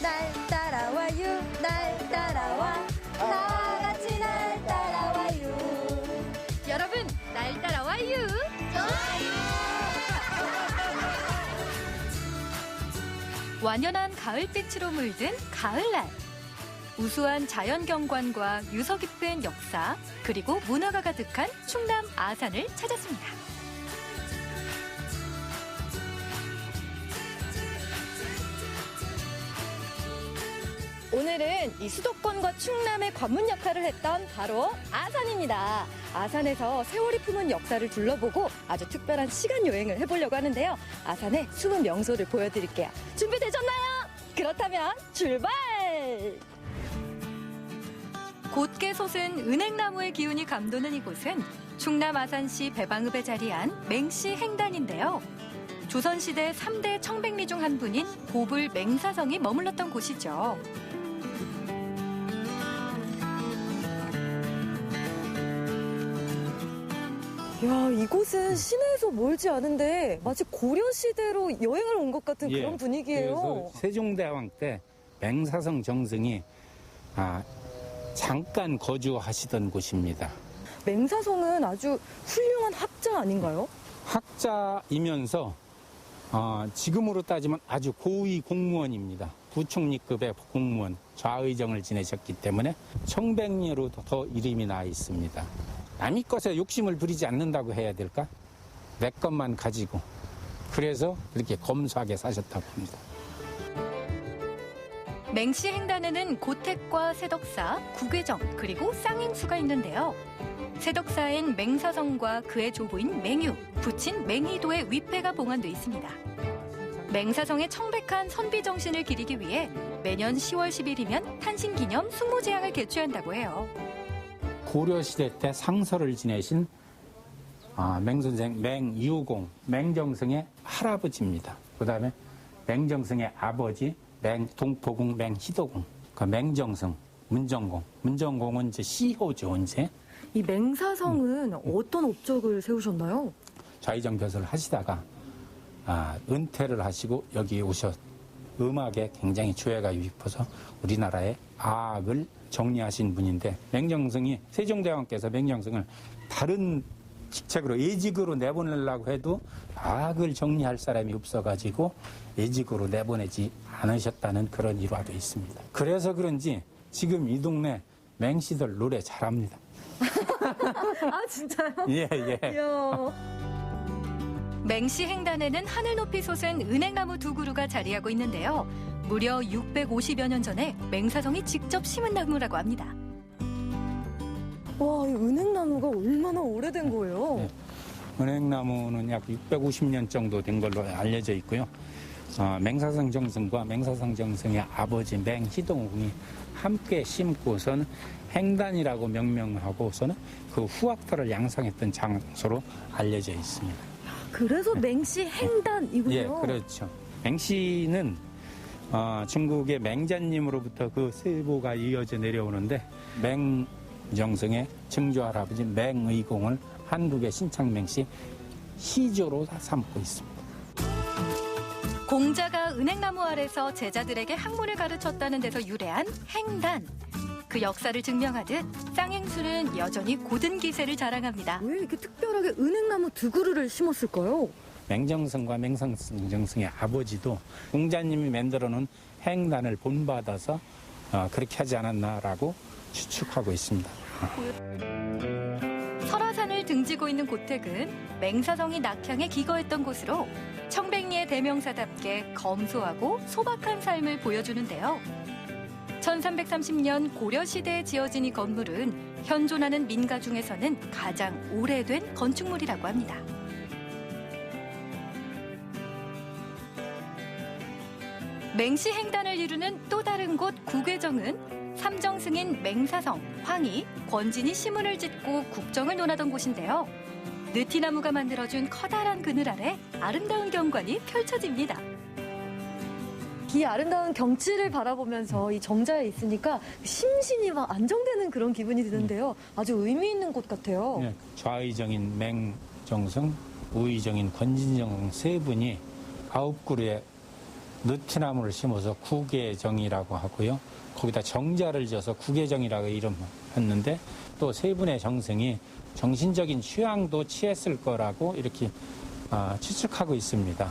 날 따라와요 날 따라와 다 같이 날 따라와요. 여러분, 날 따라와요. 완연한 가을빛으로 물든 가을날. 우수한 자연경관과 유서 깊은 역사, 그리고 문화가 가득한 충남 아산을 찾았습니다. 오늘은 이 수도권과 충남의 관문 역할을 했던 바로 아산입니다. 아산에서 세월이 품은 역사를 둘러보고 아주 특별한 시간 여행을 해보려고 하는데요. 아산의 숨은 명소를 보여드릴게요. 준비되셨나요? 그렇다면 출발! 곧게 솟은 은행나무의 기운이 감도는 이곳은 충남 아산시 배방읍에 자리한 맹씨 행단인데요. 조선시대 3대 청백리 중 한 분인 보불 맹사성이 머물렀던 곳이죠. 야, 이곳은 시내에서 멀지 않은데 마치 고려시대로 여행을 온 것 같은 그런 분위기예요. 그래서 세종대왕 때 맹사성 정승이 잠깐 거주하시던 곳입니다. 맹사성은 아주 훌륭한 학자 아닌가요? 학자이면서 지금으로 따지면 아주 고위 공무원입니다. 부총리급의 공무원, 좌의정을 지내셨기 때문에 청백리로 더 이름이 나 있습니다. 남의 것에 욕심을 부리지 않는다고 해야 될까? 내 것만 가지고. 그래서 그렇게 검소하게 사셨다고 합니다. 맹씨 행단에는 고택과 세덕사, 구괴정, 그리고 쌍행수가 있는데요. 세덕사엔 맹사성과 그의 조부인 맹유, 부친 맹희도의 위패가 봉안돼 있습니다. 맹사성의 청백한 선비 정신을 기리기 위해 매년 10월 10일이면 탄신기념 숙모제양을 개최한다고 해요. 고려시대 때 상서를 지내신 맹선생 맹이호공, 맹정승의 할아버지입니다. 그 다음에 맹정승의 아버지 동포공 맹희도공, 맹정승, 문정공. 문정공은 이제 시호죠, 이제. 이 맹사성은 어떤 업적을 세우셨나요? 좌의정 벼슬을 하시다가 은퇴를 하시고 여기 음악에 굉장히 조예가 깊어서 우리나라의 악을 정리하신 분인데, 맹정승이 세종대왕께서 맹정승을 다른 직책으로 예직으로 내보내려고 해도 악을 정리할 사람이 없어가지고 예직으로 내보내지 않으셨다는 그런 일화도 있습니다. 그래서 그런지 지금 이 동네 맹씨들 노래 잘합니다. 아, 진짜요? 예, 예. 맹씨 행단에는 하늘 높이 솟은 은행나무 두 그루가 자리하고 있는데요. 무려 650여 년 전에 맹사성이 직접 심은 나무라고 합니다. 와, 이 은행나무가 얼마나 오래된 거예요? 네. 은행나무는 약 650년 정도 된 걸로 알려져 있고요. 맹사성 정승과 맹사성 정승의 아버지 맹희동이 함께 심고서는 행단이라고 명명하고서는 그 후학들을 양성했던 장소로 알려져 있습니다. 그래서 맹씨 행단이군요. 예, 그렇죠. 맹씨는 중국의 맹자님으로부터 그 세보가 이어져 내려오는데, 맹정승의 증조 할아버지 맹의공을 한국의 신창맹씨 시조로 삼고 있습니다. 공자가 은행나무 아래서 제자들에게 학문을 가르쳤다는 데서 유래한 행단. 그 역사를 증명하듯 쌍행수는 여전히 고든 기세를 자랑합니다. 왜 이렇게 특별하게 은행나무 두 그루를 심었을까요? 맹정승과 맹성정승의 아버지도 공자님이 만들어 놓은 행단을 본받아서 그렇게 하지 않았나라고 추측하고 있습니다. 설화산을 등지고 있는 고택은 맹사성이 낙향에 기거했던 곳으로 청백리의 대명사답게 검소하고 소박한 삶을 보여주는데요. 1330년 고려시대에 지어진 이 건물은 현존하는 민가 중에서는 가장 오래된 건축물이라고 합니다. 맹씨 행단을 이루는 또 다른 곳 구괴정은 삼정승인 맹사성, 황희, 권진이 시문을 짓고 국정을 논하던 곳인데요. 느티나무가 만들어준 커다란 그늘 아래 아름다운 경관이 펼쳐집니다. 이 아름다운 경치를 바라보면서 이 정자에 있으니까 심신이 막 안정되는 그런 기분이 드는데요. 아주 의미 있는 곳 같아요. 네, 좌의정인 맹정승, 우의정인 권진정 세 분이 9그루의 느티나무를 심어서 구계정이라고 하고요. 거기다 정자를 지어서 구계정이라고 이름했는데 또 세 분의 정승이 정신적인 취향도 취했을 거라고 이렇게 추측하고 있습니다.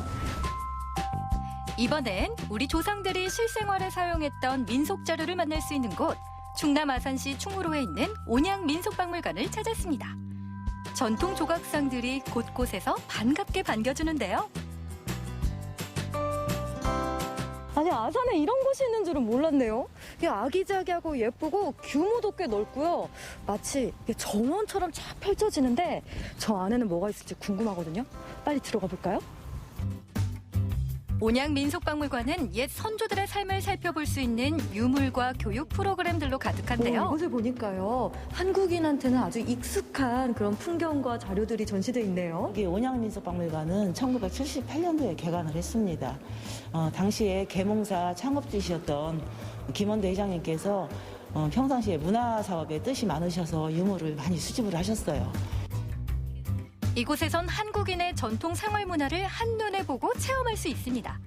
이번엔 우리 조상들이 실생활에 사용했던 민속 자료를 만날 수 있는 곳 충남 아산시 충무로에 있는 온양 민속박물관을 찾았습니다. 전통 조각상들이 곳곳에서 반갑게 반겨주는데요. 아니, 아산에 이런 곳이 있는 줄은 몰랐네요. 이게 아기자기하고 예쁘고 규모도 꽤 넓고요. 마치 이게 정원처럼 쫙 펼쳐지는데 저 안에는 뭐가 있을지 궁금하거든요. 빨리 들어가 볼까요? 온양 민속박물관은 옛 선조들의 삶을 살펴볼 수 있는 유물과 교육 프로그램들로 가득한데요. 이곳을 보니까요. 한국인한테는 아주 익숙한 그런 풍경과 자료들이 전시되어 있네요. 여기 온양민속박물관은 1978년도에 개관을 했습니다. 당시에 계몽사 창업주이셨던 김원대 회장님께서 평상시에 문화사업에 뜻이 많으셔서 유물을 많이 수집을 하셨어요. 이곳에선 한국인의 전통 생활 문화를 한눈에 보고 체험할 수 있습니다.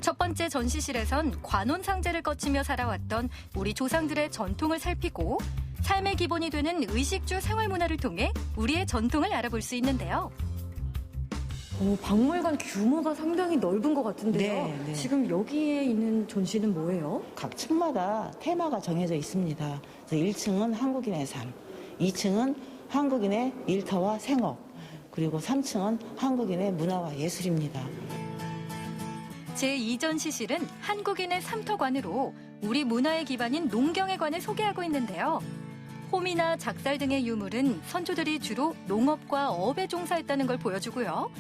첫 번째 전시실에선 관혼상제를 거치며 살아왔던 우리 조상들의 전통을 살피고 삶의 기본이 되는 의식주 생활 문화를 통해 우리의 전통을 알아볼 수 있는데요. 박물관 규모가 상당히 넓은 것 같은데요. 네, 네. 지금 여기에 있는 전시는 뭐예요? 각 층마다 테마가 정해져 있습니다. 그래서 1층은 한국인의 삶, 2층은 한국인의 일터와 생업, 그리고 3층은 한국인의 문화와 예술입니다. 제2전시실은 한국인의 삼터관으로 우리 문화의 기반인 농경에 관해 소개하고 있는데요. 홈이나 작살 등의 유물은 선조들이 주로 농업과 업에 종사했다는 걸 보여주고요.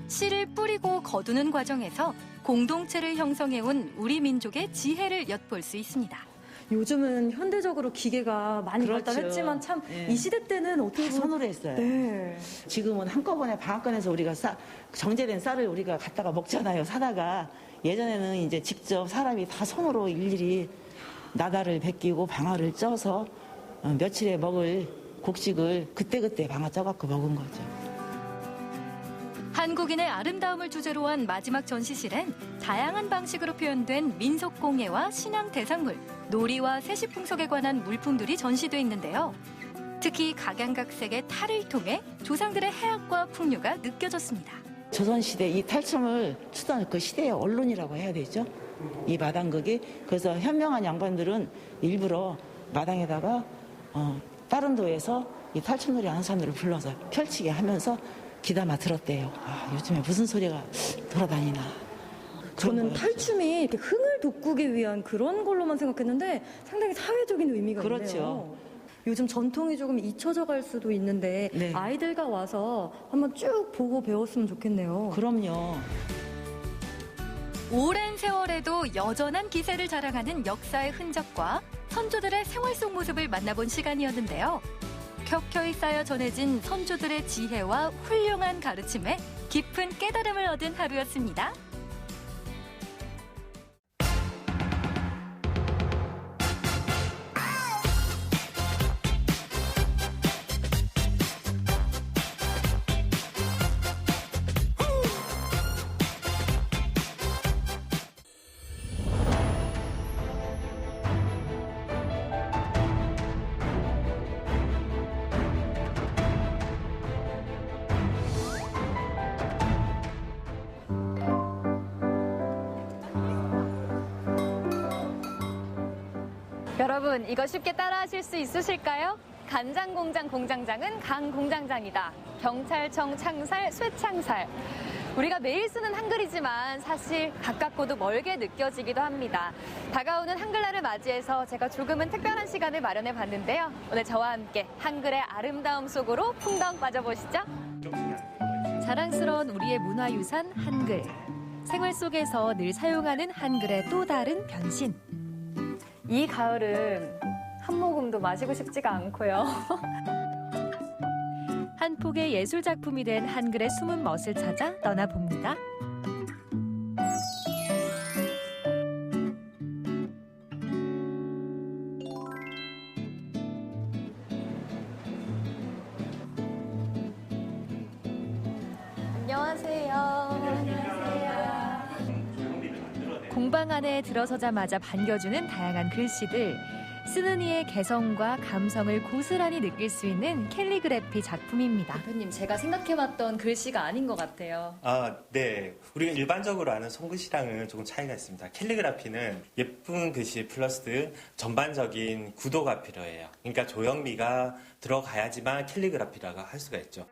씨를 뿌리고 거두는 과정에서 공동체를 형성해온 우리 민족의 지혜를 엿볼 수 있습니다. 요즘은 현대적으로 기계가 많이 그렇죠. 발달했지만 참 이 네. 시대 때는 어떻게 다 손으로 했어요. 네. 지금은 한꺼번에 방앗간에서 우리가 정제된 쌀을 우리가 갖다가 먹잖아요. 사다가 예전에는 이제 직접 사람이 다 손으로 일일이 나다를 벗기고 방아를 쪄서 며칠에 먹을 곡식을 그때그때 방아 쪄갖고 먹은 거죠. 한국인의 아름다움을 주제로 한 마지막 전시실엔 다양한 방식으로 표현된 민속공예와 신앙 대상물, 놀이와 세시풍속에 관한 물품들이 전시돼 있는데요. 특히 각양각색의 탈을 통해 조상들의 해학과 풍류가 느껴졌습니다. 조선시대 이 탈춤을 추던 그 시대의 언론이라고 해야 되죠. 이 마당극이. 그래서 현명한 양반들은 일부러 마당에다가 다른 도에서 이 탈춤놀이 하는 사람들을 불러서 펼치게 하면서 귀담아 들었대요. 요즘에 무슨 소리가 돌아다니나. 저는 그런 거였죠. 탈춤이 이렇게 흥을 돋구기 위한 그런 걸로만 생각했는데 상당히 사회적인 의미가 그렇죠. 있네요. 요즘 전통이 조금 잊혀져 갈 수도 있는데 네. 아이들과 와서 한번 쭉 보고 배웠으면 좋겠네요. 그럼요. 오랜 세월에도 여전한 기세를 자랑하는 역사의 흔적과 선조들의 생활 속 모습을 만나본 시간이었는데요. 켜켜이 쌓여 전해진 선조들의 지혜와 훌륭한 가르침에 깊은 깨달음을 얻은 하루였습니다. 여러분, 이거 쉽게 따라하실 수 있으실까요? 간장공장 공장장은 강공장장이다. 경찰청 창살, 쇠창살. 우리가 매일 쓰는 한글이지만 사실 가깝고도 멀게 느껴지기도 합니다. 다가오는 한글날을 맞이해서 제가 조금은 특별한 시간을 마련해 봤는데요. 오늘 저와 함께 한글의 아름다움 속으로 풍덩 빠져보시죠. 자랑스러운 우리의 문화유산 한글. 생활 속에서 늘 사용하는 한글의 또 다른 변신. 이 가을은 한 모금도 마시고 싶지가 않고요. 한 폭의 예술 작품이 된 한글의 숨은 멋을 찾아 떠나봅니다. 안녕하세요. 가방 안에 들어서자마자 반겨주는 다양한 글씨들. 쓰는 이의 개성과 감성을 고스란히 느낄 수 있는 캘리그래피 작품입니다. 대표님, 제가 생각해봤던 글씨가 아닌 것 같아요. 네. 우리가 일반적으로 아는 손글씨랑은 조금 차이가 있습니다. 캘리그라피는 예쁜 글씨 플러스 전반적인 구도가 필요해요. 그러니까 조형미가 들어가야지만 캘리그라피라고 할 수가 있죠.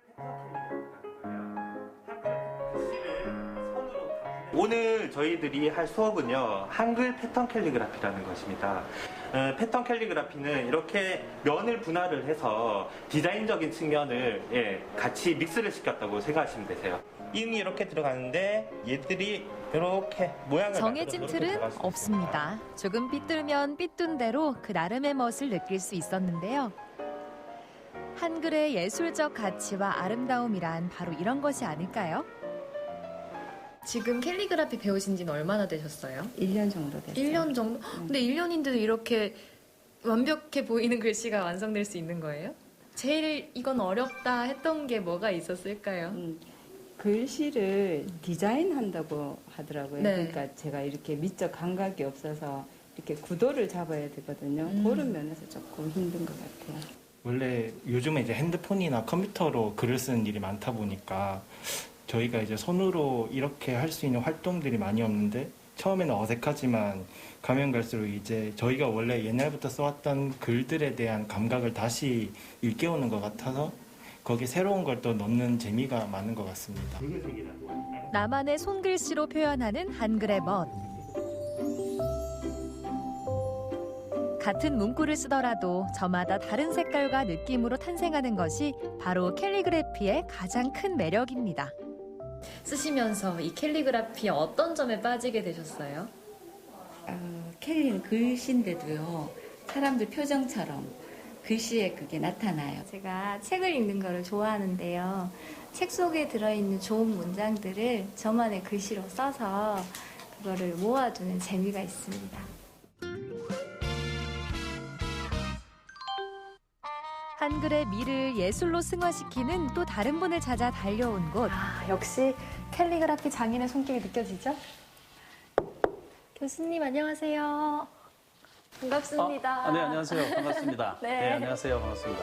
오늘 저희들이 할 수업은요, 한글 패턴 캘리그라피라는 것입니다. 패턴 캘리그라피는 이렇게 면을 분할을 해서 디자인적인 측면을 같이 믹스를 시켰다고 생각하시면 되세요. 인이 이렇게 들어가는데 얘들이 이렇게 모양을 정해진 만들어서 이렇게 틀은 들어갈 수 있어요. 없습니다. 조금 삐뚤면 삐뚤 대로 그 나름의 멋을 느낄 수 있었는데요. 한글의 예술적 가치와 아름다움이란 바로 이런 것이 아닐까요? 지금 캘리그라피 배우신 지는 얼마나 되셨어요? 1년 정도 됐어요. 1년 정도? 근데 1년인데도 이렇게 완벽해 보이는 글씨가 완성될 수 있는 거예요? 제일 이건 어렵다 했던 게 뭐가 있었을까요? 글씨를 디자인한다고 하더라고요. 네. 그러니까 제가 이렇게 미적 감각이 없어서 이렇게 구도를 잡아야 되거든요. 그런 면에서 조금 힘든 것 같아요. 원래 요즘에 이제 핸드폰이나 컴퓨터로 글을 쓰는 일이 많다 보니까 저희가 이제 손으로 이렇게 할 수 있는 활동들이 많이 없는데 처음에는 어색하지만 가면 갈수록 이제 저희가 원래 옛날부터 써왔던 글들에 대한 감각을 다시 일깨우는 것 같아서 거기에 새로운 걸 또 넣는 재미가 많은 것 같습니다. 나만의 손글씨로 표현하는 한글의 멋. 같은 문구를 쓰더라도 저마다 다른 색깔과 느낌으로 탄생하는 것이 바로 캘리그래피의 가장 큰 매력입니다. 쓰시면서 이 캘리그라피 어떤 점에 빠지게 되셨어요? 캘리는 글씨인데도요, 사람들 표정처럼 글씨에 그게 나타나요. 제가 책을 읽는 거를 좋아하는데요. 책 속에 들어있는 좋은 문장들을 저만의 글씨로 써서 그거를 모아두는 재미가 있습니다. 한글의 미를 예술로 승화시키는 또 다른 분을 찾아 달려온 곳. 역시 캘리그라피 장인의 손길이 느껴지죠? 교수님 안녕하세요. 반갑습니다. 네, 안녕하세요. 반갑습니다. 네. 안녕하세요. 반갑습니다.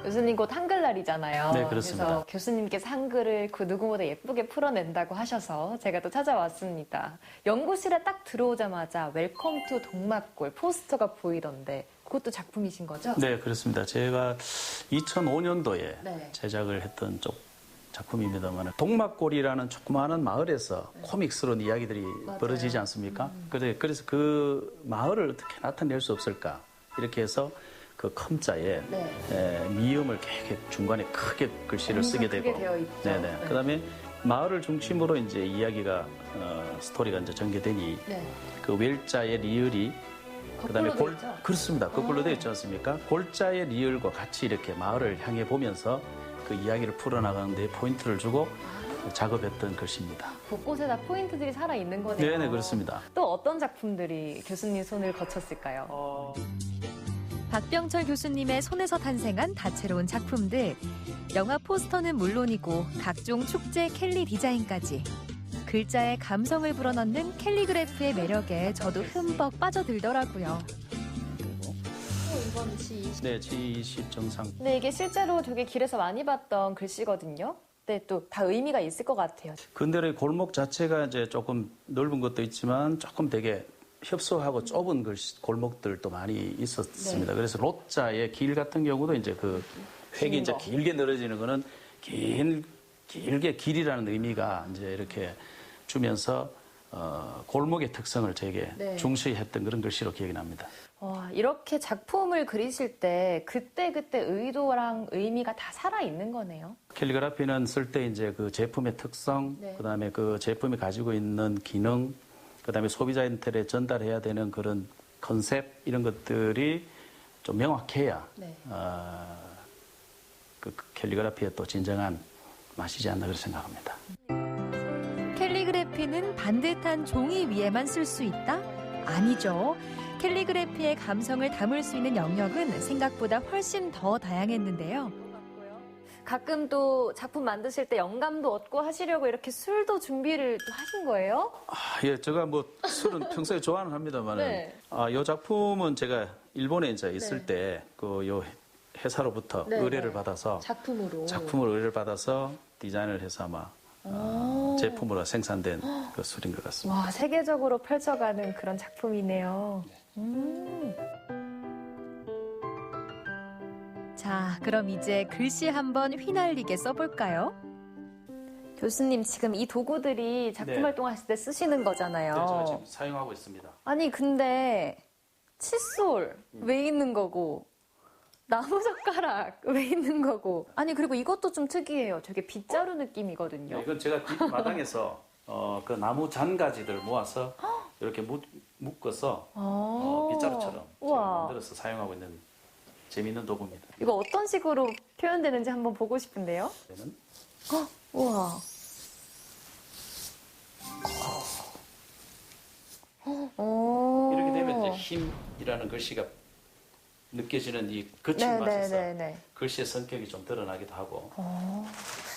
교수님 곧 한글날이잖아요. 네, 그렇습니다. 그래서 교수님께서 한글을 그 누구보다 예쁘게 풀어낸다고 하셔서 제가 또 찾아왔습니다. 연구실에 딱 들어오자마자 웰컴 투 동막골 포스터가 보이던데 그것도 작품이신 거죠? 네, 그렇습니다. 제가 2005년도에 네. 제작을 했던 쪽 작품입니다만 동막골이라는 조그마한 마을에서 코믹스러운 이야기들이 벌어지지 않습니까? 그래서 그 마을을 어떻게 나타낼 수 없을까? 이렇게 해서 그 컴자에 미음을 이렇게 중간에 크게 글씨를 쓰게 되고, 되어 있죠. 네네. 그다음에 마을을 중심으로 이제 이야기가 스토리가 이제 전개되니 그 웰자의 리을이 그다음에 그렇습니다. 거꾸로 되어 있지 않습니까? 골자의 리을과 같이 이렇게 마을을 향해 보면서 그 이야기를 풀어나가는 데 포인트를 주고 작업했던 글씨입니다. 곳곳에 다 포인트들이 살아있는 거네요. 네네, 그렇습니다. 또 어떤 작품들이 교수님 손을 거쳤을까요? 박병철 교수님의 손에서 탄생한 다채로운 작품들. 영화 포스터는 물론이고 각종 축제 캘리 디자인까지. 글자에 감성을 불어넣는 캘리그래피의 매력에 저도 흠뻑 빠져들더라고요. 이건 G20. 네, G20 정상. 네, 이게 실제로 되게 길에서 많이 봤던 글씨거든요. 네, 또 다 의미가 있을 것 같아요. 근데의 골목 자체가 이제 조금 넓은 것도 있지만 조금 되게 협소하고 좁은 골목들도 많이 있었습니다. 그래서 롯자의 길 같은 경우도 이제 그 획이 이제 길게 늘어지는 거는 길게 길이라는 의미가 이제 이렇게 주면서 골목의 특성을 되게 중시했던 그런 글씨로 기억이 납니다. 이렇게 작품을 그리실 때 그때그때 의도랑 의미가 다 살아있는 거네요. 캘리그라피는 쓸 때 이제 그 제품의 특성, 그다음에 그 제품이 가지고 있는 기능, 그다음에 소비자한테 전달해야 되는 그런 컨셉 이런 것들이 좀 명확해야 그 캘리그라피의 또 진정한 맛이지 않나 그렇게 생각합니다. 캘리그래피는 반듯한 종이 위에만 쓸 수 있다? 아니죠. 캘리그래피의 감성을 담을 수 있는 영역은 생각보다 훨씬 더 다양했는데요. 가끔 또 작품 만드실 때 영감도 얻고 하시려고 이렇게 술도 준비를 또 하신 거예요? 예, 제가 뭐 술은 평소에 좋아는 합니다만은, 네. 이 작품은 제가 일본에 이제 있을 네. 때, 요 회사로부터 네, 의뢰를 네. 받아서, 작품으로. 의뢰를 받아서 디자인을 해서 아마 제품으로 생산된 그 술인 것 같습니다. 와, 세계적으로 펼쳐가는 그런 작품이네요. 자, 그럼 이제 글씨 한번 휘날리게 써볼까요? 교수님, 지금 이 도구들이 작품 네. 활동하실 때 쓰시는 거잖아요. 네, 제가 지금 사용하고 있습니다. 아니, 근데 칫솔 왜 있는 거고, 나무젓가락 왜 있는 거고. 아니, 그리고 이것도 좀 특이해요. 되게 빗자루 느낌이거든요. 네, 이건 제가 뒷마당에서 그 나무 잔가지들 모아서 이렇게 묶어서 빗자루처럼 제가 우와. 만들어서 사용하고 있는 재미있는 도구입니다. 이거 어떤 식으로 표현되는지 한번 보고 싶은데요. 얘는 우와. 이렇게 되면 이제 힘이라는 글씨가 느껴지는 이 거친 맛에서 글씨의 성격이 좀 드러나기도 하고.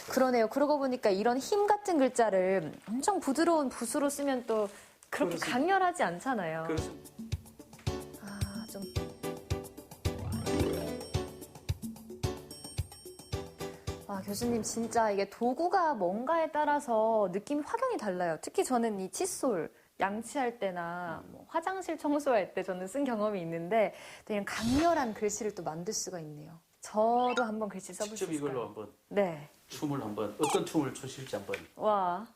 그러네요. 그러고 보니까 이런 힘 같은 글자를 엄청 부드러운 붓으로 쓰면 또 그렇게 그렇습니다. 강렬하지 않잖아요. 그렇습니다. 아, 좀. 아, 교수님, 진짜 이게 도구가 뭔가에 따라서 느낌이 확연히 달라요. 특히 저는 이 칫솔, 양치할 때나 뭐 화장실 청소할 때 저는 쓴 경험이 있는데 이런 강렬한 글씨를 또 만들 수가 있네요. 저도 한번 글씨 써볼 수 직접 있을까요? 이걸로 한번 네. 춤을 한번 어떤 춤을 추실지 한번. 와.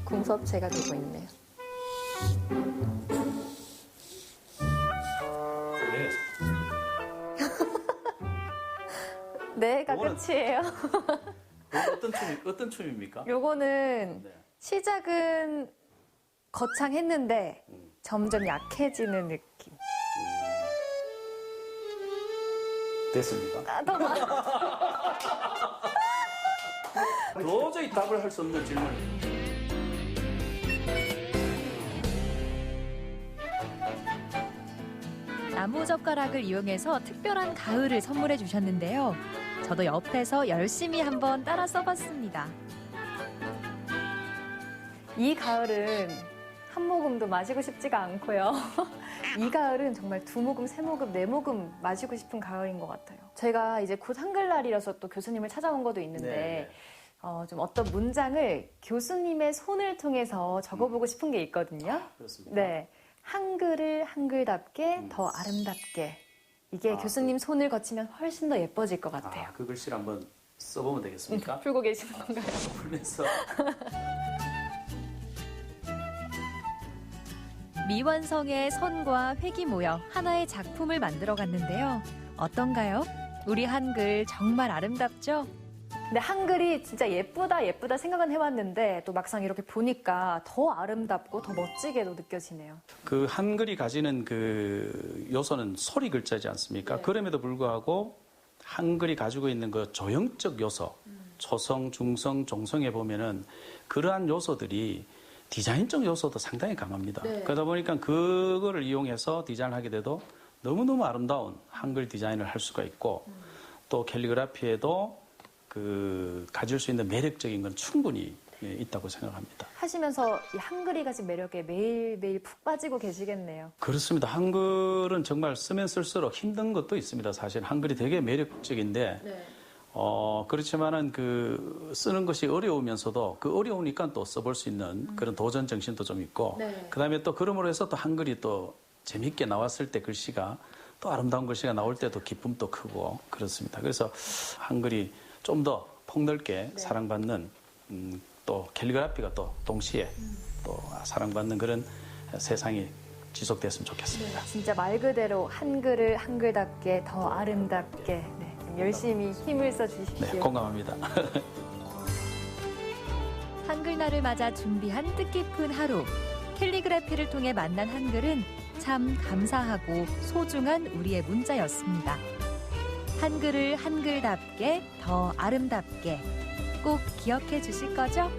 궁서체가 되고 있네요. 네가 요거는- 끝이에요. 어떤 춤입니까? 요거는 네. 시작은 거창했는데 점점 약해지는 느낌. 됐습니까? 아, 더 많아. 도저히 답을 할 수 없는 질문입니다. 나무젓가락을 이용해서 특별한 가을을 선물해 주셨는데요. 저도 옆에서 열심히 한번 따라 써봤습니다. 이 가을은 한 모금도 마시고 싶지가 않고요. 이 가을은 정말 두 모금, 세 모금, 네 모금 마시고 싶은 가을인 것 같아요. 제가 이제 곧 한글날이라서 또 교수님을 찾아온 것도 있는데 좀 어떤 문장을 교수님의 손을 통해서 적어보고 싶은 게 있거든요. 그렇습니다. 네, 한글을 한글답게 더 아름답게. 이게 교수님 손을 거치면 훨씬 더 예뻐질 것 같아요. 그 글씨를 한번 써보면 되겠습니까? 풀고 계시는 건가요? 풀면서. 미완성의 선과 획이 모여 하나의 작품을 만들어 갔는데요. 어떤가요? 우리 한글 정말 아름답죠? 근데 한글이 진짜 예쁘다 생각은 해왔는데 또 막상 이렇게 보니까 더 아름답고 더 멋지게도 느껴지네요. 그 한글이 가지는 그 요소는 소리 글자이지 않습니까? 그럼에도 불구하고 한글이 가지고 있는 그 조형적 요소, 초성, 중성, 종성에 보면은 그러한 요소들이 디자인적 요소도 상당히 강합니다. 그러다 보니까 그거를 이용해서 디자인을 하게 돼도 너무너무 아름다운 한글 디자인을 할 수가 있고 또 캘리그라피에도 그 가질 수 있는 매력적인 건 충분히 있다고 생각합니다. 하시면서 이 한글이 가진 매력에 매일매일 푹 빠지고 계시겠네요. 그렇습니다. 한글은 정말 쓰면 쓸수록 힘든 것도 있습니다. 사실 한글이 되게 매력적인데 그렇지만은 그 쓰는 것이 어려우면서도 그 어려우니까 또 써볼 수 있는 그런 도전 정신도 좀 있고 그다음에 또 그럼으로 해서 또 한글이 또 재밌게 나왔을 때 글씨가 또 아름다운 글씨가 나올 때도 기쁨도 크고 그렇습니다. 그래서 한글이 좀 더 폭넓게 사랑받는 또 캘리그라피가 또 동시에 또 사랑받는 그런 세상이 지속됐으면 좋겠습니다. 진짜 말 그대로 한글을 한글답게 더 아름답게 좀 열심히 힘을 써주십시오. 네, 공감합니다. 한글날을 맞아 준비한 뜻깊은 하루. 캘리그라피를 통해 만난 한글은 참 감사하고 소중한 우리의 문자였습니다. 한글을 한글답게 더 아름답게 꼭 기억해 주실 거죠?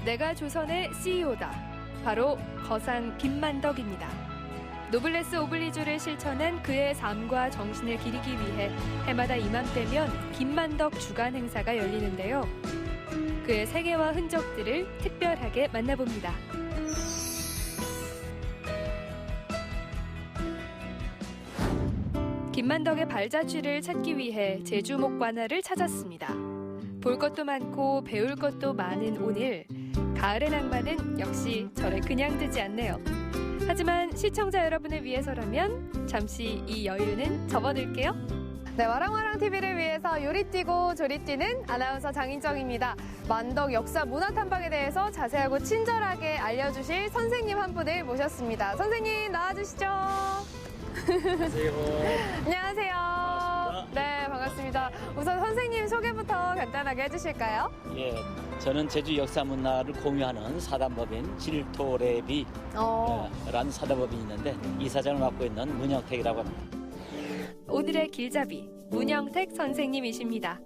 내가 조선의 CEO다. 바로 거상 김만덕입니다. 노블레스 오블리주를 실천한 그의 삶과 정신을 기리기 위해 해마다 이맘때면 김만덕 주간 행사가 열리는데요. 그의 세계화 흔적들을 특별하게 만나봅니다. 김만덕의 발자취를 찾기 위해 제주 목관화를 찾았습니다. 볼 것도 많고 배울 것도 많은 오늘, 가을의 낭만은 역시 저를 그냥 두지 않네요. 하지만 시청자 여러분을 위해서라면 잠시 이 여유는 접어둘게요. 네, 와랑와랑TV를 위해서 요리 뛰고 조리 뛰는 아나운서 장인정입니다. 만덕 역사 문화 탐방에 대해서 자세하고 친절하게 알려주실 선생님 한 분을 모셨습니다. 선생님 나와주시죠. 안녕하세요. 안녕하세요. 반갑습니다. 네, 반갑습니다. 우선 선생님 소개부터 간단하게 해주실까요? 예, 저는 제주 역사 문화를 공유하는 사단법인 질토래비라는 사단법인이 있는데 이사장을 맡고 있는 문영택이라고 합니다. 오늘의 길잡이 문영택 선생님이십니다.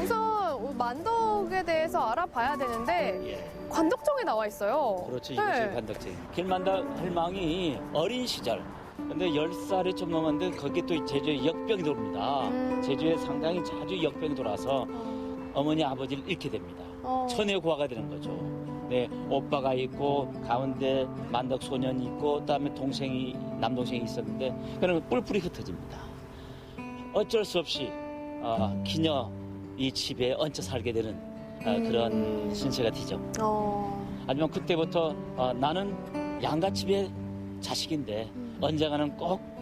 우선 만덕에 대해서 알아봐야 되는데 관덕정에 나와 있어요. 그렇죠. 네. 이것이 관덕지. 길만덕 할망이 어린 시절 근데 10살이 좀 넘었는데 거기 또 제주에 역병이 돌입니다. 제주에 상당히 자주 역병이 돌아서 어머니 아버지를 잃게 됩니다. 천혜고아가 되는 거죠. 네, 오빠가 있고 가운데 만덕 소년이 있고 그다음에 남동생이 있었는데 그러면 뿔뿔이 흩어집니다. 어쩔 수 없이 기녀 이 집에 얹혀 살게 되는 그런 신세가 되죠. 하지만 그때부터 나는 양가집의 자식인데 언젠가는 꼭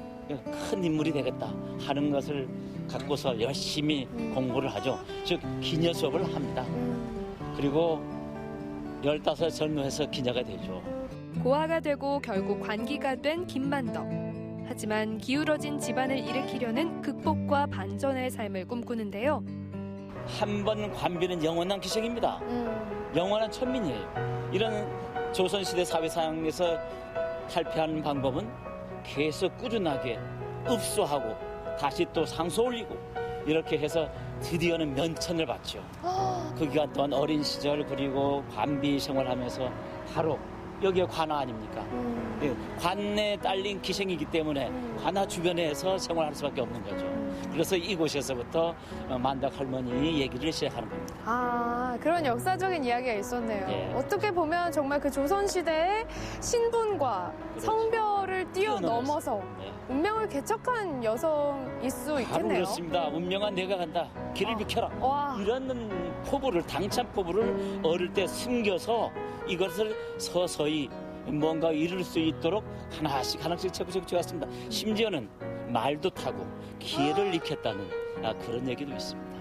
큰 인물이 되겠다 하는 것을 갖고서 열심히 공부를 하죠. 즉 기녀 수업을 합니다. 그리고 15 전후해서 기녀가 되죠. 고아가 되고 결국 관기가 된 김만덕. 하지만 기울어진 집안을 일으키려는 극복과 반전의 삶을 꿈꾸는데요. 한 번 관비는 영원한 기생입니다. 영원한 천민이에요. 이런 조선시대 사회상에서 탈피하는 방법은 계속 꾸준하게 읍소하고 다시 또 상소 올리고 이렇게 해서 드디어는 면천을 받죠. 그 기간 동안 어린 시절 그리고 관비 생활하면서 바로 여기가 관아 아닙니까? 관내에 딸린 기생이기 때문에 관아 주변에서 생활할 수밖에 없는 거죠. 그래서 이곳에서부터 만덕 할머니 얘기를 시작하는 겁니다. 그런 역사적인 이야기가 있었네요. 예. 어떻게 보면 정말 그 조선시대의 신분과 성별을 뛰어넘어서 운명을 개척한 여성일 수 바로 있겠네요. 그렇습니다. 운명한 내가 간다. 길을 비켜라. 이런 포부를 당찬 포부를 어릴 때 숨겨서 이것을 서서히 뭔가 이룰 수 있도록 하나씩 채워갔습니다. 심지어는 말도 타고 기회를 익혔다는 그런 얘기도 있습니다.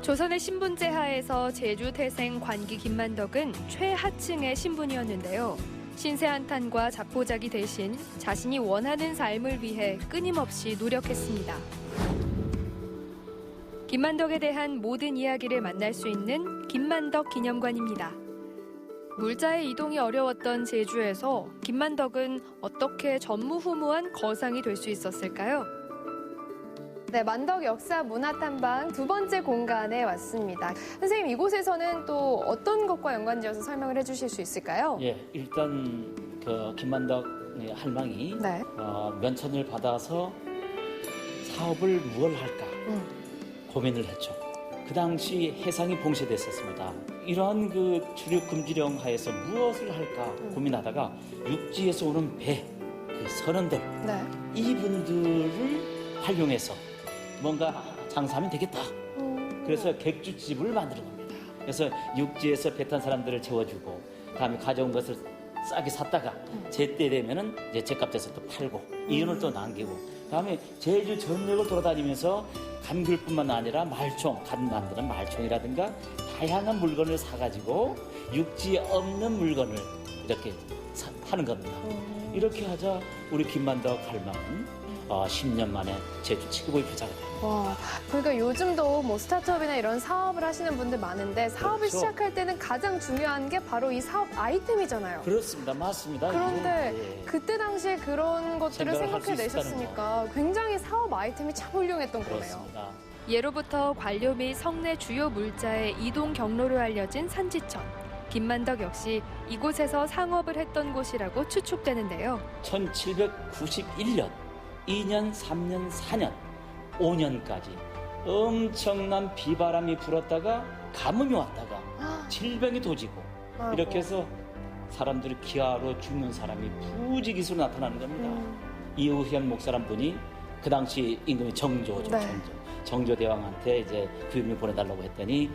조선의 신분제 하에서 제주 태생 관기 김만덕은 최하층의 신분이었는데요. 신세한탄과 자포자기 대신 자신이 원하는 삶을 위해 끊임없이 노력했습니다. 김만덕에 대한 모든 이야기를 만날 수 있는 김만덕 기념관입니다. 물자의 이동이 어려웠던 제주에서 김만덕은 어떻게 전무후무한 거상이 될 수 있었을까요? 네, 만덕 역사 문화 탐방 두 번째 공간에 왔습니다. 선생님, 이곳에서는 또 어떤 것과 연관지어서 설명을 해주실 수 있을까요? 예, 일단 그 김만덕 할망이 면천을 받아서 사업을 무엇을 할까 고민을 했죠. 그 당시 해상이 봉쇄됐었습니다. 이러한 그 출입 금지령 하에서 무엇을 할까 고민하다가 육지에서 오는 배, 그 선원들, 이분들을 활용해서 뭔가 장사하면 되겠다. 그래서 객주집을 만드는 겁니다. 그래서 육지에서 배 탄 사람들을 재워주고 다음에 가져온 것을 싸게 샀다가 제때 되면은 이제 제값에서 또 팔고 이윤을 또 남기고 다음에 제주 전역을 돌아다니면서 감귤뿐만 아니라 말총, 간 만드는 말총이라든가 다양한 물건을 사가지고 육지에 없는 물건을 이렇게 파는 겁니다. 이렇게 하자 우리 김만덕 할망은 10년 만에 제주 최고의 부자가 됩니다. 그러니까 요즘도 뭐 스타트업이나 이런 사업을 하시는 분들 많은데 사업을 시작할 때는 가장 중요한 게 바로 이 사업 아이템이잖아요. 그렇습니다. 맞습니다. 그런데 그때 당시에 그런 것들을 생각해내셨으니까 굉장히 사업 아이템이 참 훌륭했던 거네요. 예로부터 관료 및 성내 주요 물자의 이동 경로로 알려진 산지천. 김만덕 역시 이곳에서 상업을 했던 곳이라고 추측되는데요. 1791년, 2년, 3년, 4년, 5년까지 엄청난 비바람이 불었다가 가뭄이 왔다가 질병이 도지고 이렇게 해서 사람들이 기아로 죽는 사람이 부지기수로 나타나는 겁니다. 이우현 목사란 분이 그 당시 임금이 정조죠. 네. 정조대왕한테 이제 구임을 보내달라고 했더니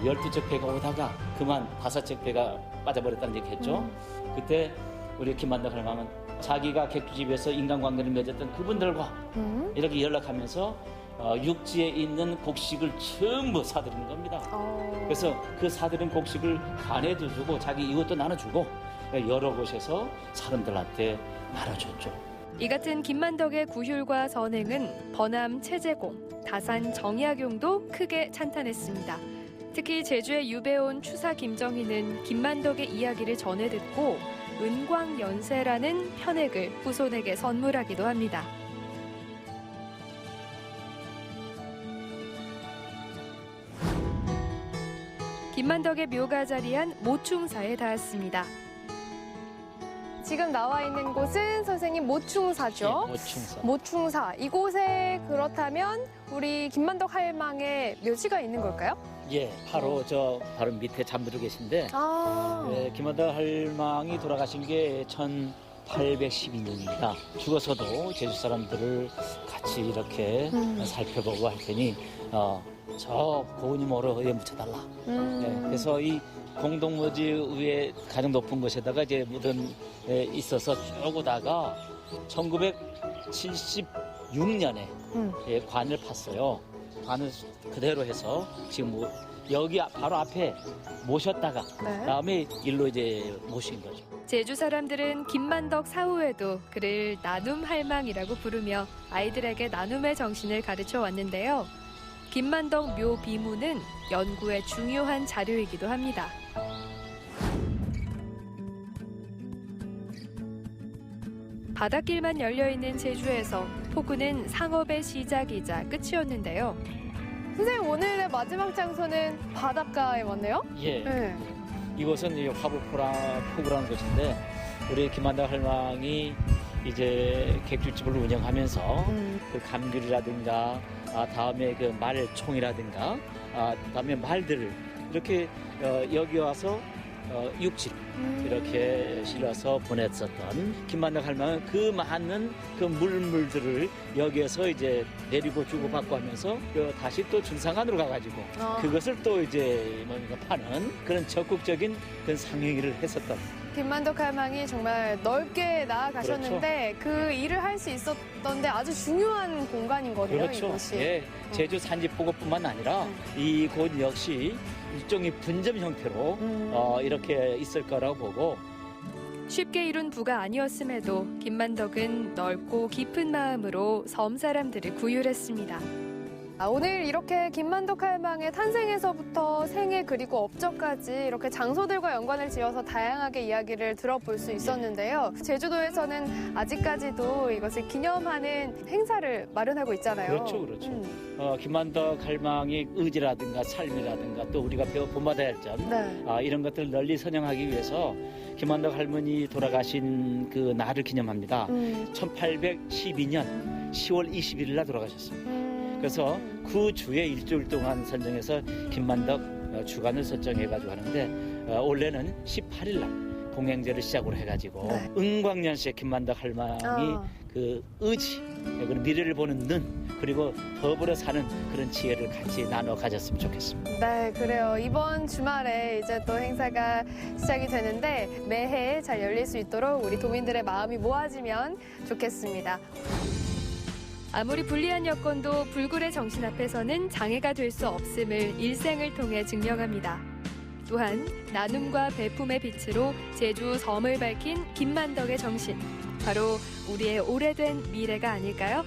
12척 배가 오다가 그만 5척 배가 빠져버렸다는 얘기 했죠. 그때 우리 김만덕 할망은 자기가 객주집에서 인간관계를 맺었던 그분들과 이렇게 연락하면서 육지에 있는 곡식을 전부 사들이는 겁니다. 그래서 그 사들인 곡식을 간에도 주고 자기 이웃도 나눠주고 여러 곳에서 사람들한테 나눠줬죠. 이 같은 김만덕의 구휼과 선행은 번암 채제공, 다산 정약용도 크게 찬탄했습니다. 특히 제주에 유배온 추사 김정희는 김만덕의 이야기를 전해 듣고 은광연세라는 편액을 후손에게 선물하기도 합니다. 김만덕의 묘가 자리한 모충사에 닿았습니다. 지금 나와 있는 곳은 선생님 모충사죠? 예, 모충사. 모충사. 이곳에 그렇다면 우리 김만덕 할망의 묘지가 있는 걸까요? 예, 바로 바로 밑에 잠들어 계신데 김만덕 할망이 돌아가신 게 1812년입니다. 죽어서도 제주 사람들을 같이 이렇게 살펴보고 할 테니 저 고은이모로 의에 묻혀달라. 그래서 이 공동묘지 위에 가장 높은 곳에다가 이제 묻은 있어서 쭉 오다가 1976년에 관을 팠어요. 관을 그대로 해서 지금 여기 바로 앞에 모셨다가 다음에 일로 이제 모신 거죠. 제주 사람들은 김만덕 사후에도 그를 나눔 할망이라고 부르며 아이들에게 나눔의 정신을 가르쳐 왔는데요. 김만덕 묘 비무는 연구의 중요한 자료이기도 합니다. 바닷길만 열려있는 제주에서 포구는 상업의 시작이자 끝이었는데요. 선생님 오늘의 마지막 장소는 바닷가에 왔네요? 예. 네. 이곳은 이 화보포구라는 곳인데 우리 김만덕 할망이 이제 객주집을 운영하면서 그 감귤이라든가 다음에 그 말총이라든가 다음에 말들을 이렇게 여기 와서 육지로 이렇게 실어서 보냈었던 김만덕 할망은 그 많은 그 물들을 여기에서 이제 내리고 주고받고 하면서 다시 또 중상안으로 가가지고 그것을 또 이제 뭔가 파는 그런 적극적인 그런 상행위를 했었던. 김만덕 할망이 정말 넓게 나아가셨는데 그렇죠. 그 일을 할 수 있었던데 아주 중요한 공간인 거네요. 그렇죠. 이곳이. 예, 제주 산지포구뿐만 아니라 이곳 역시 일종의 분점 형태로 이렇게 있을 거라고 보고 쉽게 이룬 부가 아니었음에도 김만덕은 넓고 깊은 마음으로 섬 사람들을 구휼했습니다. 오늘 이렇게 김만덕 할망의 탄생에서부터 생애 그리고 업적까지 이렇게 장소들과 연관을 지어서 다양하게 이야기를 들어볼 수 있었는데요. 제주도에서는 아직까지도 이것을 기념하는 행사를 마련하고 있잖아요. 그렇죠. 김만덕 할망의 의지라든가 삶이라든가 또 우리가 본받아야 할 점 이런 것들을 널리 선양하기 위해서 김만덕 할머니 돌아가신 그 날을 기념합니다. 1812년 10월 21일 날 돌아가셨습니다. 그래서 그 주에 일주일 동안 선정해서 김만덕 주간을 설정해가지고 하는데 원래는 18일 날 공양제를 시작으로 해가지고 은광연시에 김만덕 할망이 그 의지, 그리고 미래를 보는 눈, 그리고 더불어 사는 그런 지혜를 같이 나눠 가졌으면 좋겠습니다. 네, 그래요. 이번 주말에 이제 또 행사가 시작이 되는데 매해 잘 열릴 수 있도록 우리 도민들의 마음이 모아지면 좋겠습니다. 아무리 불리한 여건도 불굴의 정신 앞에서는 장애가 될 수 없음을 일생을 통해 증명합니다. 또한 나눔과 배품의 빛으로 제주 섬을 밝힌 김만덕의 정신, 바로 우리의 오래된 미래가 아닐까요?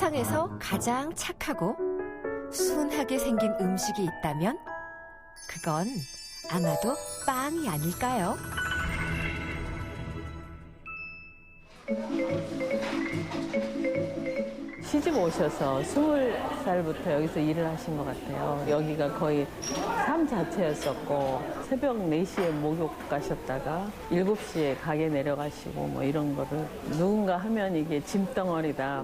세상에서 가장 착하고 순하게 생긴 음식이 있다면 그건 아마도 빵이 아닐까요? 시집 오셔서 20살부터 여기서 일을 하신 것 같아요. 여기가 거의 삶 자체였었고 새벽 4시에 목욕 가셨다가 7시에 가게 내려가시고 뭐 이런 거를 누군가 하면 이게 짐덩어리다.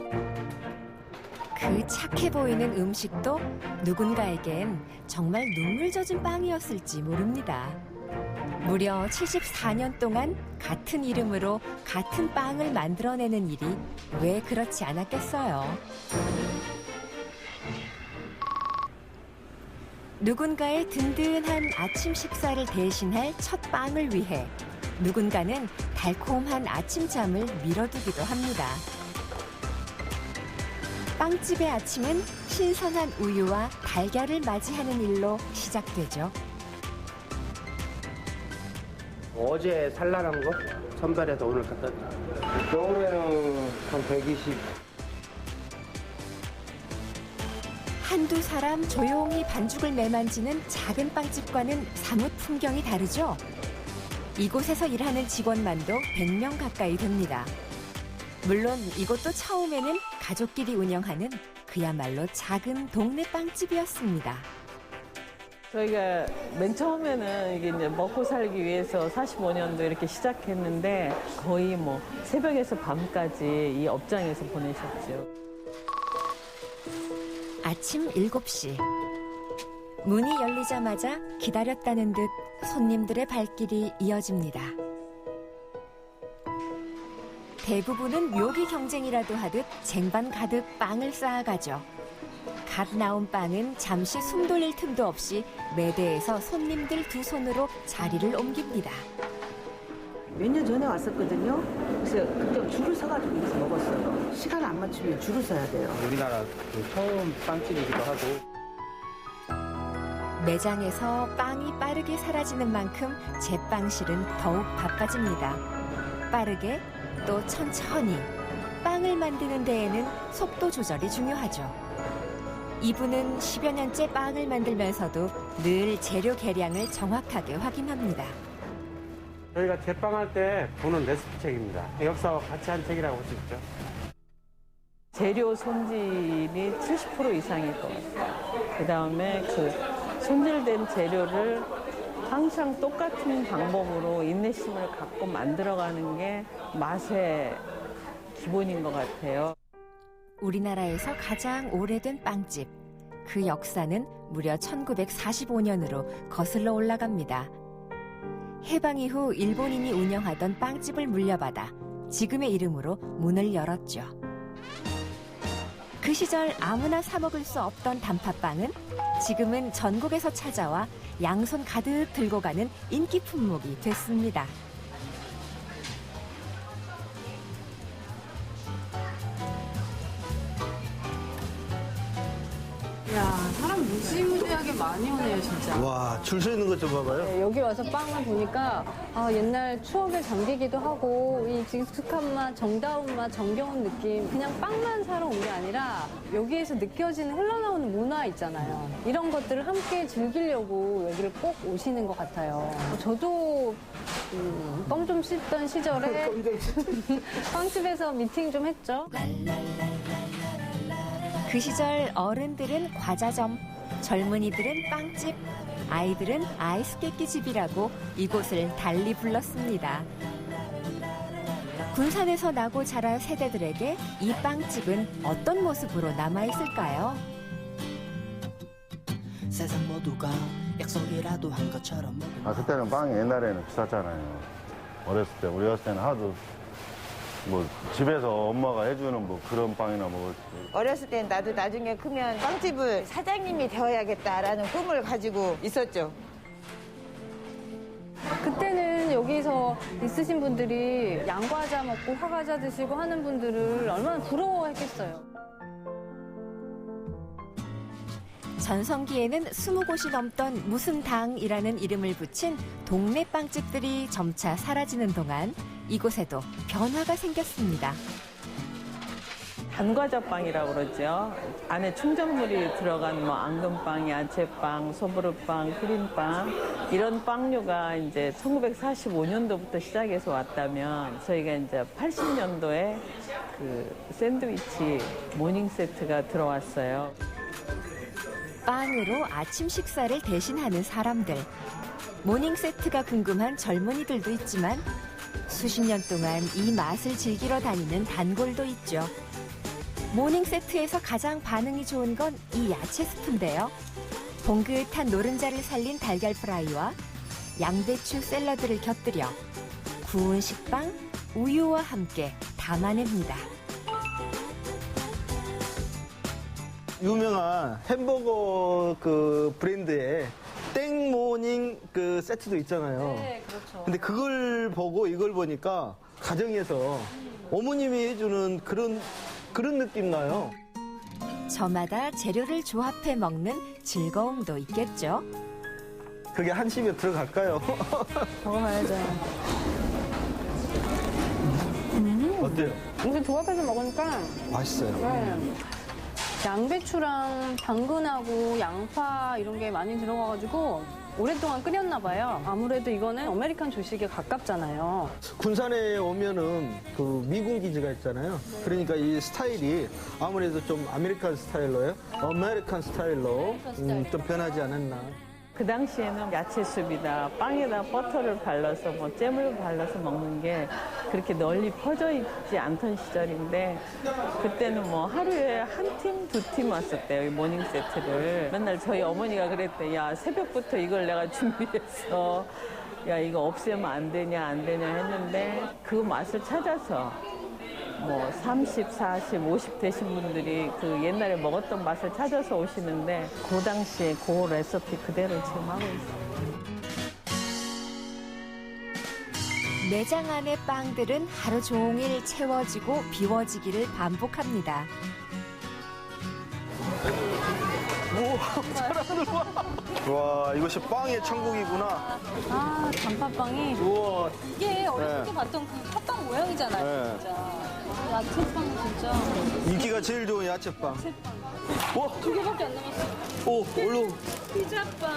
그 착해 보이는 음식도 누군가에겐 정말 눈물 젖은 빵이었을지 모릅니다. 무려 74년 동안 같은 이름으로 같은 빵을 만들어내는 일이 왜 그렇지 않았겠어요. 누군가의 든든한 아침 식사를 대신할 첫 빵을 위해 누군가는 달콤한 아침잠을 미뤄두기도 합니다. 빵집의 아침은 신선한 우유와 달걀을 맞이하는 일로 시작되죠. 어제 산란한 거 선별해서 오늘 갖다 줘. 겨울에는 한 120. 한두 사람 조용히 반죽을 매만지는 작은 빵집과는 사뭇 풍경이 다르죠. 이곳에서 일하는 직원만도 100명 가까이 됩니다. 물론 이곳도 처음에는 가족끼리 운영하는 그야말로 작은 동네 빵집이었습니다. 저희가 맨 처음에는 이게 이제 먹고 살기 위해서 45년도 이렇게 시작했는데 거의 뭐 새벽에서 밤까지 이 업장에서 보내셨죠. 아침 7시. 문이 열리자마자 기다렸다는 듯 손님들의 발길이 이어집니다. 대부분은 묘기 경쟁이라도 하듯 쟁반 가득 빵을 쌓아가죠. 갓 나온 빵은 잠시 숨 돌릴 틈도 없이 매대에서 손님들 두 손으로 자리를 옮깁니다. 몇 년 전에 왔었거든요. 그래서 그때 줄을 서가지고 여기서 먹었어요. 시간 안 맞추면 줄을 서야 돼요. 우리나라 처음 빵집이기도 하고. 매장에서 빵이 빠르게 사라지는 만큼 제빵실은 더욱 바빠집니다. 빠르게 또 천천히 빵을 만드는 데에는 속도 조절이 중요하죠. 이분은 10여 년째 빵을 만들면서도 늘 재료 계량을 정확하게 확인합니다. 저희가 제빵할 때 보는 레시피 책입니다. 역사와 같이 한 책이라고 볼 수 있죠. 재료 손질이 70% 이상일 것 같아요. 그 다음에 그 손질된 재료를 항상 똑같은 방법으로 인내심을 갖고 만들어가는 게 맛의 기본인 것 같아요. 우리나라에서 가장 오래된 빵집. 그 역사는 무려 1945년으로 거슬러 올라갑니다. 해방 이후 일본인이 운영하던 빵집을 물려받아 지금의 이름으로 문을 열었죠. 그 시절 아무나 사 먹을 수 없던 단팥빵은 지금은 전국에서 찾아와 양손 가득 들고 가는 인기 품목이 됐습니다. 야, 사람 무지무지하게 많이 오네요, 진짜. 와, 줄 서 있는 것 좀 봐봐요. 네, 여기 와서 빵을 보니까 옛날 추억에 잠기기도 하고 이 익숙한 맛, 정다운 맛, 정겨운 느낌 그냥 빵만 사러 온 게 아니라 여기에서 느껴지는 흘러나오는 문화 있잖아요. 이런 것들을 함께 즐기려고 여기를 꼭 오시는 것 같아요. 저도 껌 좀 씹던 시절에 빵집에서 미팅 좀 했죠. 그 시절 어른들은 과자점, 젊은이들은 빵집, 아이들은 아이스 깨끼집이라고 이곳을 달리 불렀습니다. 군산에서 나고 자란 세대들에게 이 빵집은 어떤 모습으로 남아있을까요? 세상 모두가 약속이라도 한 것처럼 그때는 빵이 옛날에는 비쌌잖아요. 어렸을 때 우리 어렸을 때는 하도 뭐 집에서 엄마가 해주는 뭐 그런 빵이나 먹었지. 어렸을 땐 나도 나중에 크면 빵집을 사장님이 되어야겠다라는 꿈을 가지고 있었죠. 그때는 여기서 있으신 분들이 양과자 먹고 화과자 드시고 하는 분들을 얼마나 부러워했겠어요. 전성기에는 20곳이 넘던 무슨 당이라는 이름을 붙인 동네 빵집들이 점차 사라지는 동안 이곳에도 변화가 생겼습니다. 단과자빵이라고 그러죠. 안에 충전물이 들어간 뭐 앙금빵, 야채빵, 소보루빵, 크림빵 이런 빵류가 이제 1945년도부터 시작해서 왔다면 저희가 이제 80년도에 그 샌드위치 모닝 세트가 들어왔어요. 빵으로 아침 식사를 대신하는 사람들. 모닝 세트가 궁금한 젊은이들도 있지만 수십 년 동안 이 맛을 즐기러 다니는 단골도 있죠. 모닝 세트에서 가장 반응이 좋은 건 이 야채 스프인데요. 봉긋한 노른자를 살린 달걀 프라이와 양배추 샐러드를 곁들여 구운 식빵, 우유와 함께 담아냅니다. 유명한 햄버거 그 브랜드의 땡모닝 그 세트도 있잖아요. 네, 그렇죠. 근데 그걸 보고 이걸 보니까 가정에서 어머님이 해주는 그런 느낌 나요. 저마다 재료를 조합해 먹는 즐거움도 있겠죠. 그게 한심에 들어갈까요? 먹어봐야죠. 어때요? 이렇게 조합해서 먹으니까 맛있어요. 네. 양배추랑 당근하고 양파 이런 게 많이 들어가가지고 오랫동안 끓였나 봐요. 아무래도 이거는 아메리칸 조식에 가깝잖아요. 군산에 오면은 그 미군 기지가 있잖아요. 그러니까 이 스타일이 아무래도 좀 아메리칸 스타일로요. 아메리칸 스타일로 좀 변하지 않았나. 그 당시에는 야채숲이다, 빵에다 버터를 발라서 뭐 잼을 발라서 먹는 게 그렇게 널리 퍼져 있지 않던 시절인데 그때는 뭐 하루에 한 팀, 두 팀 왔었대요, 이 모닝 세트를. 맨날 저희 어머니가 그랬대. 야, 새벽부터 이걸 내가 준비했어. 야, 이거 없애면 안 되냐 했는데 그 맛을 찾아서 뭐 30, 40, 50 되신 분들이 그 옛날에 먹었던 맛을 찾아서 오시는데 그 당시에 그 레시피 그대로 지금 하고 있어요. 매장 안의 빵들은 하루 종일 채워지고 비워지기를 반복합니다. 우와, 사람들 봐. 와, 이것이 빵의 천국이구나. 아, 단팥빵이. 우와. 이게 어렸을 때 네. 봤던 그 팥빵 모양이잖아요, 네. 진짜. 야채빵 진짜. 인기가 제일 좋은 야채빵. 와, 두 개밖에 안 남았어. 오, 얼른. 피자빵.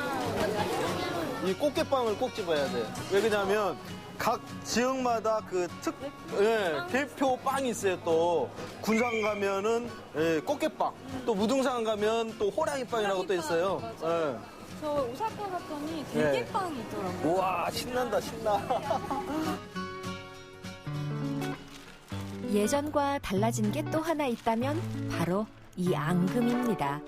이 꽃게빵을 꼭 집어야 돼. 왜 그러냐면 각 지역마다 그 대표 빵이 있어요. 또 군산 가면은 꽃게빵, 또 무등산 가면 또 호랑이빵이라고 또 있어요. 예. 저 오사카 갔더니 네. 대게빵이 있더라고요. 우와, 신난다, 신나. 예전과 달라진 게 또 하나 있다면 바로 이 앙금입니다.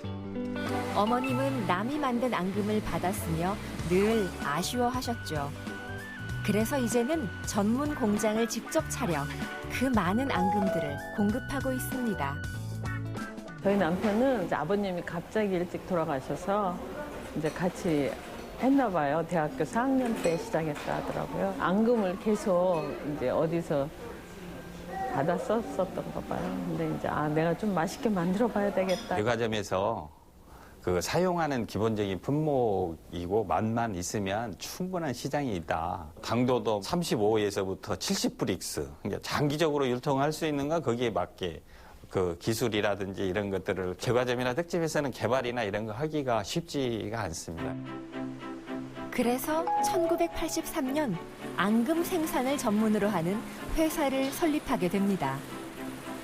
어머님은 남이 만든 앙금을 받았으며 늘 아쉬워하셨죠. 그래서 이제는 전문 공장을 직접 차려 그 많은 앙금들을 공급하고 있습니다. 저희 남편은 이제 아버님이 갑자기 일찍 돌아가셔서 이제 같이 했나 봐요. 대학교 4학년 때 시작했다 하더라고요. 앙금을 계속 이제 어디서 받아 썼었던가 봐요. 근데 이제 내가 좀 맛있게 만들어 봐야 되겠다. 제과점에서 그 사용하는 기본적인 분목이고 맛만 있으면 충분한 시장이 있다. 당도도 35에서부터 70브릭스. 그러니까 장기적으로 유통할 수 있는가 거기에 맞게 그 기술이라든지 이런 것들을 제과점이나 떡집에서는 개발이나 이런 거 하기가 쉽지가 않습니다. 그래서 1983년 앙금 생산을 전문으로 하는 회사를 설립하게 됩니다.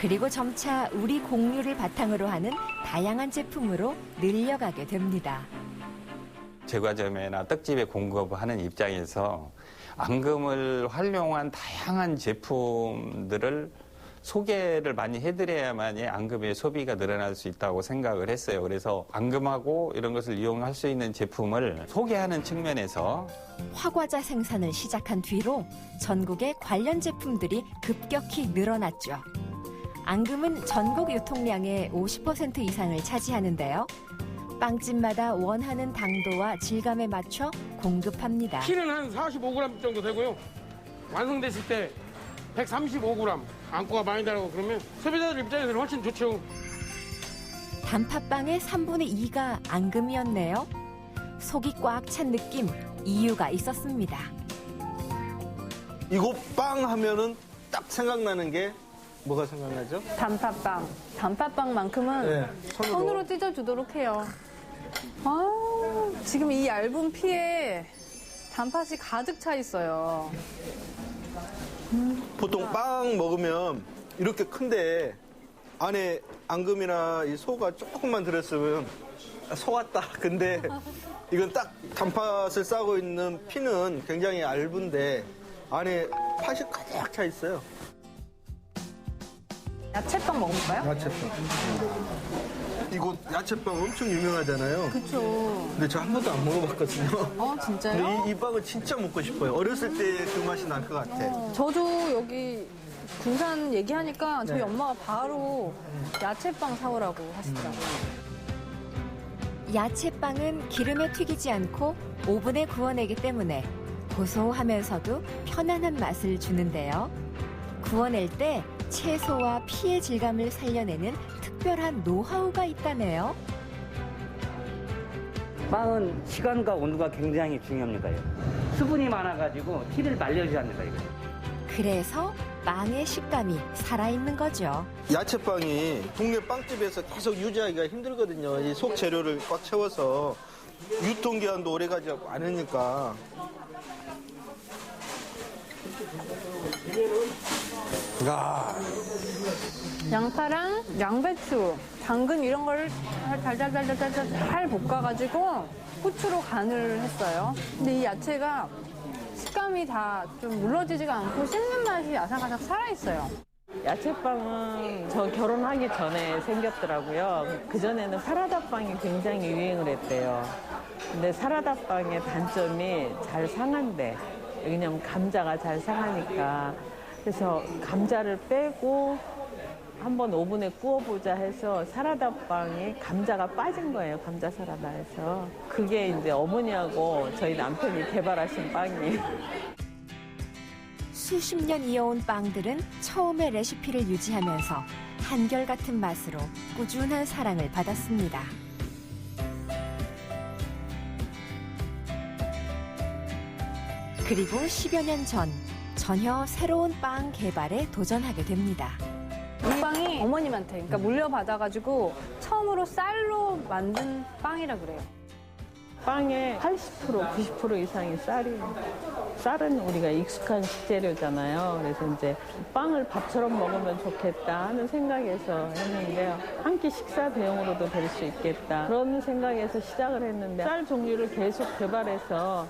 그리고 점차 우리 공유를 바탕으로 하는 다양한 제품으로 늘려가게 됩니다. 제과점이나 떡집에 공급하는 입장에서 앙금을 활용한 다양한 제품들을 소개를 많이 해드려야만이 앙금의 소비가 늘어날 수 있다고 생각을 했어요. 그래서 앙금하고 이런 것을 이용할 수 있는 제품을 소개하는 측면에서 화과자 생산을 시작한 뒤로 전국의 관련 제품들이 급격히 늘어났죠. 앙금은 전국 유통량의 50% 이상을 차지하는데요. 빵집마다 원하는 당도와 질감에 맞춰 공급합니다. 키는 한 45g 정도 되고요. 완성됐을 때 135g. 안고가 많이 달고 그러면 소비자들 입장에서는 훨씬 좋죠. 단팥빵의 3분의 2가 앙금이었네요. 속이 꽉 찬 느낌, 이유가 있었습니다. 이거 빵 하면은 딱 생각나는 게 뭐가 생각나죠? 단팥빵. 단팥빵만큼은 네, 손으로 찢어주도록 해요. 아, 지금 이 얇은 피에 단팥이 가득 차 있어요. 보통 빵 먹으면 이렇게 큰데 안에 앙금이나 이 소가 조금만 들었으면 속았다. 근데 이건 딱 단팥을 싸고 있는 피는 굉장히 얇은데 안에 팥이 가득 차 있어요. 야채빵 먹어볼까요? 야채빵. 이곳 야채빵 엄청 유명하잖아요. 그쵸. 근데 저 한 번도 안 먹어봤거든요. 진짜요? 근데 이 빵은 진짜 먹고 싶어요. 어렸을 때 그 맛이 날 것 같아. 저도 여기 군산 얘기하니까 저희 네. 엄마가 바로 야채빵 사오라고 하시더라고요. 야채빵은 기름에 튀기지 않고 오븐에 구워내기 때문에 고소하면서도 편안한 맛을 주는데요. 구워낼 때 채소와 피의 질감을 살려내는 특별한 노하우가 있다네요. 빵은 시간과 온도가 굉장히 중요합니다. 수분이 많아가지고 피를 말려줘야 합니다. 이거. 그래서 빵의 식감이 살아있는 거죠. 야채빵이 동네 빵집에서 계속 유지하기가 힘들거든요. 이 속 재료를 꽉 채워서 유통기한도 오래가지 않으니까. 야, 양파랑 양배추, 당근 이런 걸 달달달달달 볶아가지고 후추로 간을 했어요. 근데 이 야채가 식감이 다 좀 물러지지가 않고 씹는 맛이 아삭아삭 살아있어요. 야채빵은 저 결혼하기 전에 생겼더라고요. 그전에는 사라다빵이 굉장히 유행을 했대요. 근데 사라다빵의 단점이 잘 상한대. 왜냐면 감자가 잘 상하니까. 그래서 감자를 빼고 한번 오븐에 구워보자 해서 사라다빵에 감자가 빠진 거예요. 감자 사라다에서. 그게 이제 어머니하고 저희 남편이 개발하신 빵이에요. 수십 년 이어온 빵들은 처음의 레시피를 유지하면서 한결같은 맛으로 꾸준한 사랑을 받았습니다. 그리고 10여 년 전 전혀 새로운 빵 개발에 도전하게 됩니다. 이 빵이 어머님한테 그러니까 물려받아가지고 처음으로 쌀로 만든 빵이라 그래요. 빵의 80%, 90% 이상이 쌀이에요. 쌀은 우리가 익숙한 식재료잖아요. 그래서 이제 빵을 밥처럼 먹으면 좋겠다 하는 생각에서 했는데요. 한 끼 식사 대용으로도 될 수 있겠다. 그런 생각에서 시작을 했는데 쌀 종류를 계속 개발해서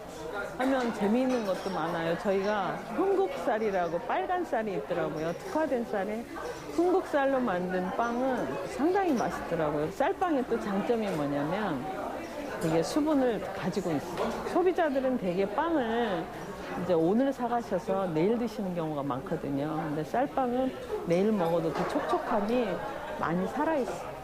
하면 재미있는 것도 많아요. 저희가 흥국쌀이라고 빨간 쌀이 있더라고요. 특화된 쌀에 흥국쌀로 만든 빵은 상당히 맛있더라고요. 쌀빵의 또 장점이 뭐냐면 되게 수분을 가지고 있어요. 소비자들은 되게 빵을 이제 오늘 사가셔서 내일 드시는 경우가 많거든요. 근데 쌀빵은 내일 먹어도 그 촉촉함이 많이 살아있어요.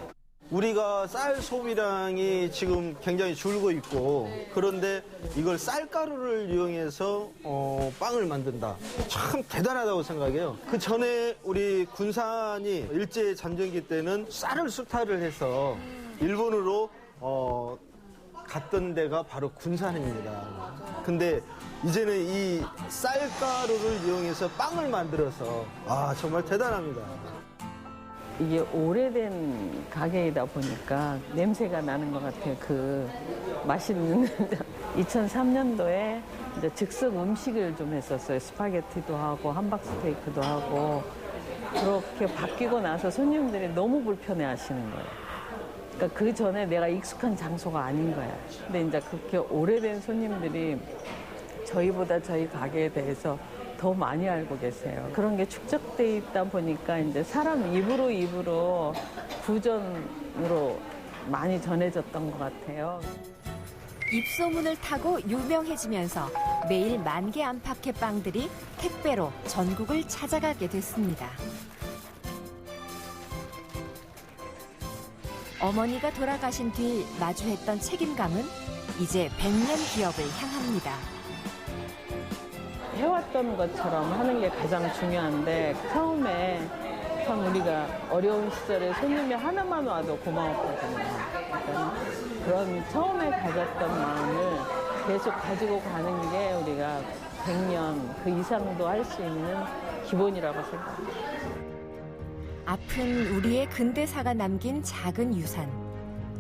우리가 쌀 소비량이 지금 굉장히 줄고 있고 그런데 이걸 쌀가루를 이용해서 빵을 만든다. 참 대단하다고 생각해요. 그 전에 우리 군산이 일제잔정기 때는 쌀을 수탈을 해서 일본으로 갔던 데가 바로 군산입니다. 근데 이제는 이 쌀가루를 이용해서 빵을 만들어서 정말 대단합니다. 이게 오래된 가게이다 보니까 냄새가 나는 것 같아요. 그 맛있는 2003년도에 이제 즉석 음식을 좀 했었어요. 스파게티도 하고 함박스테이크도 하고 그렇게 바뀌고 나서 손님들이 너무 불편해하시는 거예요. 그러니까 그 전에 내가 익숙한 장소가 아닌 거야. 근데 이제 그렇게 오래된 손님들이 저희보다 저희 가게에 대해서 더 많이 알고 계세요. 그런 게 축적돼 있다 보니까 이제 사람 입으로 구전으로 많이 전해졌던 것 같아요. 입소문을 타고 유명해지면서 매일 10,000개 안팎의 빵들이 택배로 전국을 찾아가게 됐습니다. 어머니가 돌아가신 뒤 마주했던 책임감은 이제 100년 기업을 향합니다. 해왔던 것처럼 하는 게 가장 중요한데 처음에 참 우리가 어려운 시절에 손님이 하나만 와도 고마웠거든요. 그러니까 그런 처음에 가졌던 마음을 계속 가지고 가는 게 우리가 100년 그 이상도 할 수 있는 기본이라고 생각합니다. 아픈 우리의 근대사가 남긴 작은 유산.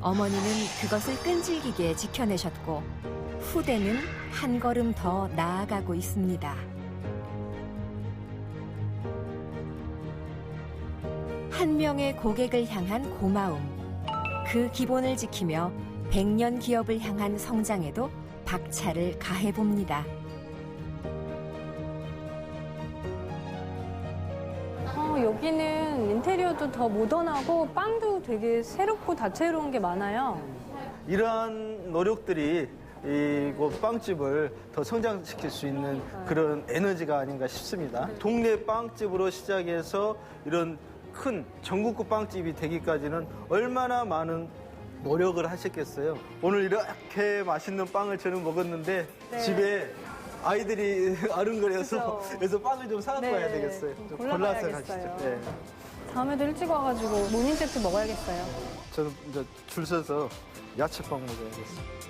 어머니는 그것을 끈질기게 지켜내셨고 후대는 한 걸음 더 나아가고 있습니다. 한 명의 고객을 향한 고마움. 그 기본을 지키며 100년 기업을 향한 성장에도 박차를 가해봅니다. 여기는 인테리어도 더 모던하고 빵도 되게 새롭고 다채로운 게 많아요. 이러한 노력들이 이곳 빵집을 더 성장시킬 수 있는 그런 에너지가 아닌가 싶습니다. 동네 빵집으로 시작해서 이런 큰 전국구 빵집이 되기까지는 얼마나 많은 노력을 하셨겠어요. 오늘 이렇게 맛있는 빵을 저는 먹었는데 네. 집에 아이들이 아른거려서 그래서 빵을 좀 사갖고 네, 와야 되겠어요. 좀 골라서 가시죠. 네. 다음에도 일찍 와가지고 모닝 세트 먹어야겠어요. 저는 이제 줄 서서 야채빵 먹어야겠어요.